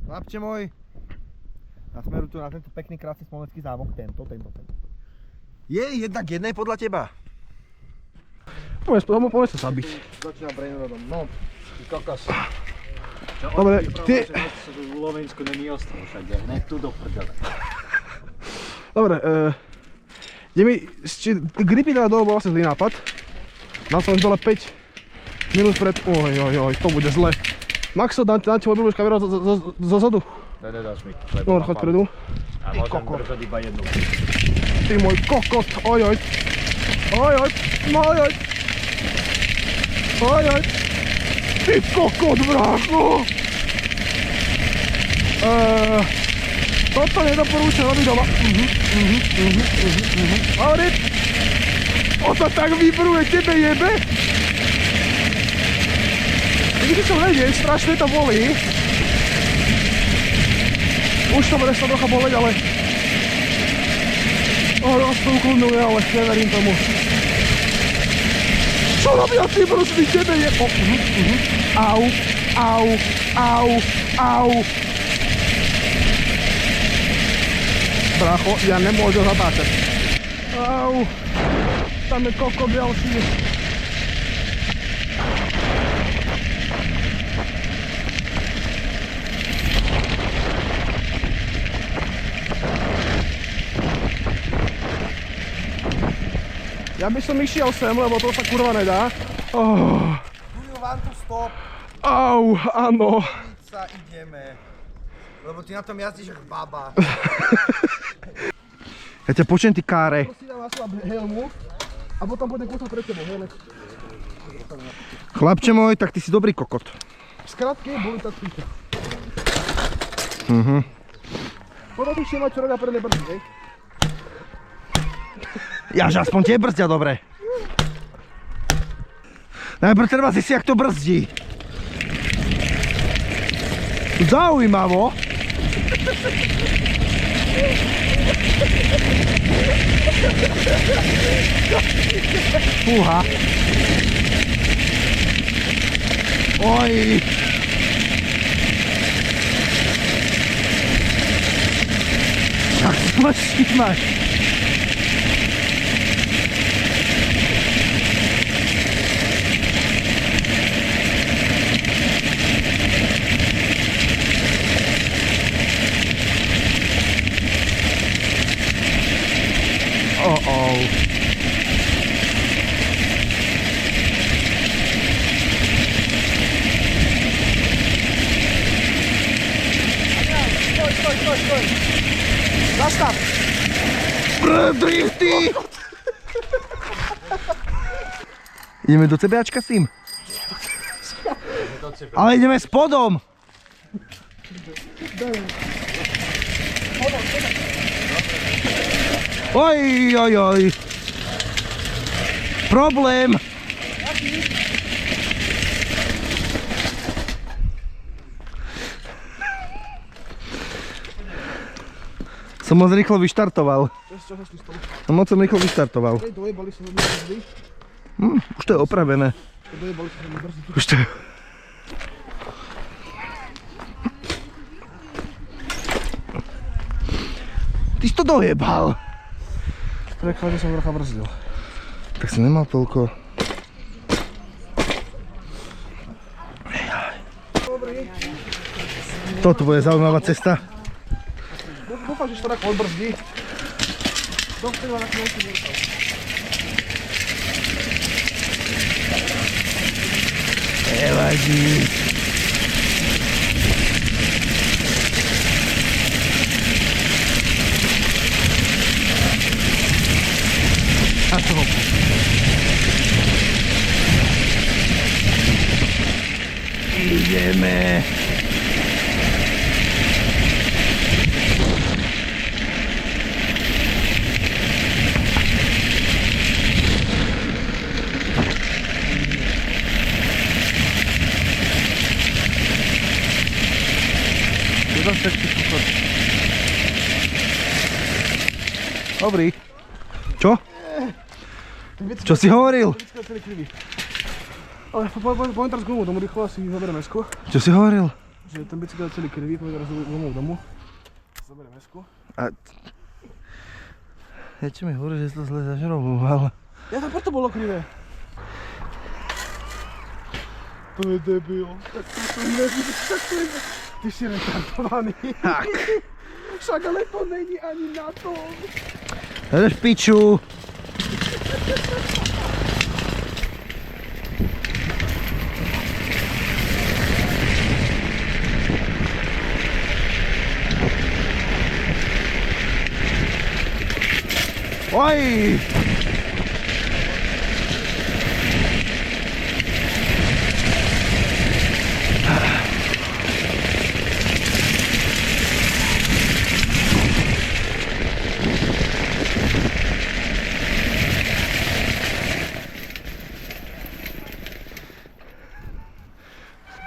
Chlapče môj, na smeru tu na tento pekný krásny smolenský zámok, tento. Je jednak jednej podľa teba? Poďme sa zabiť. Začínam Brainrodom, no, ty kokos. Dobre, ty... V Lovensku není ostrov všade, hneď tu do prdele. Dobre, gripy teda dole bol vlastne zlý nápad. Dal som už dole 5 minút pred... Oj, to bude zle. Maxo, dám ti mobilnúť kamerou zo zodu. Nedáš mi. No, choď predu. A môžem držať iba jednu. Ty môj kokot, ojoj. Ty kokot, brácho. Toto nedoporúčam robiť doma. Mauri, o to tak vybruje, tebe jebe. Nikdy som nevedel, strašne to bolí. Už to bude sa trocha boleť, ale... Raz to uklonuje, ale neverím tomu. Čo robia ty brusty, tebe je... Au. Brácho, ja nemôžem zatáčať. Au. Tam je kokot ďalší. Ja by som išiel sem, lebo to sa kurva nedá. Bujú vám tu stop. Au, áno. Sa ideme. Lebo ty na tom jazdíš ako baba. Ja ťa počujem, ty káre. Si dám na seba helmu a potom pôjdem kúsať pre tebou, hej? Chlapče môj, tak ty si dobrý kokot. V skratke, boli tak píte. Potom si všimať, čo robia predné brzdy, hej? Jaž, aspoň tie brzdia dobre. Najprv treba zistiť, jak to brzdí. Zaujímavo. Fúha. Oj. Tak to máš. Stoj. Zastav. Drifty. Ideme do CBAčka s tým? Ale ideme spodom. Oj. Problém. Som moc rýchlo vyštartoval. Moc som rýchlo vyštartoval. Už to je opravené. Už to je... Ty si to dojebal. Preklade som trocha brzdil. Tak si nemal toľko. Toto bude zaujímavá cesta. Dúfam, že to tak odbrzdí. Dovtedy ma taký veľký vrtal. Nevadí. A to. Ideme. Dobrý. Čo? Čo si hovoril? Ale poďme teraz k tomu rýchlo asi zoberieme skôr. Čo si hovoril? Že že ten bicykel celý krivý, poďme teraz domov k domu. Zoberiem hesku. A... Niečo mi hovorí, že si to zle zažroboval. Ja tam preto bolo krivé. To je debil. Tak to nebude, tak to je... Ty si retardovaný. Tak. Však ale to není ani na to. Jdeš piču. Oj!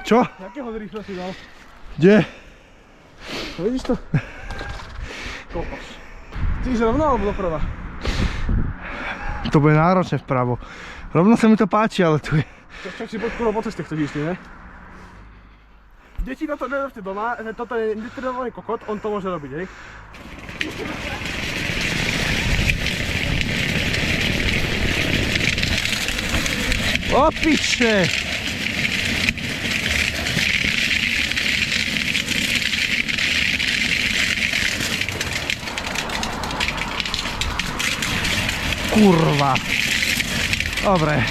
Čo? Jakého rýchlo si dal? Kde? No vidíš to? Kokos. Chceš rovno alebo doprava? To bude náročné vpravo. Rovno sa mi to páči, ale tu je... Čo si podkúrol po ceste chodíš ty, ne? Deti toto nerobte doma, toto je netrenovaný kokot, on to môže robiť, hej? O piče! Kurwa! Dobre.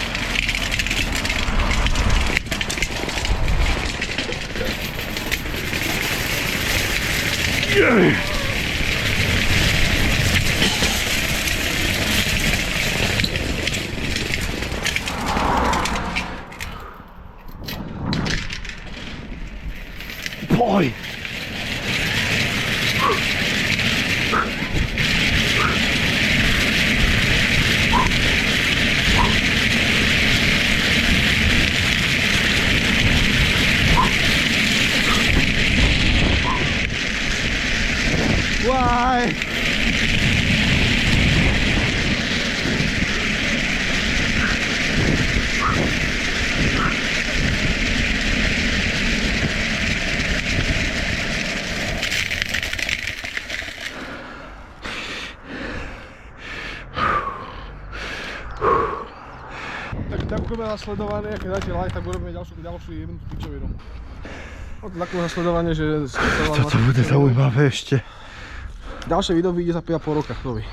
Boj! Why? Tak ďakujeme za sledovanie, keď dáte like, tak urobíme ďalšiu jednu pičovinu. Ďakujem za sledovanie, že... Toto bude zaujímavé ešte. Ďalšie video vyjde za 5,5 roka, nový.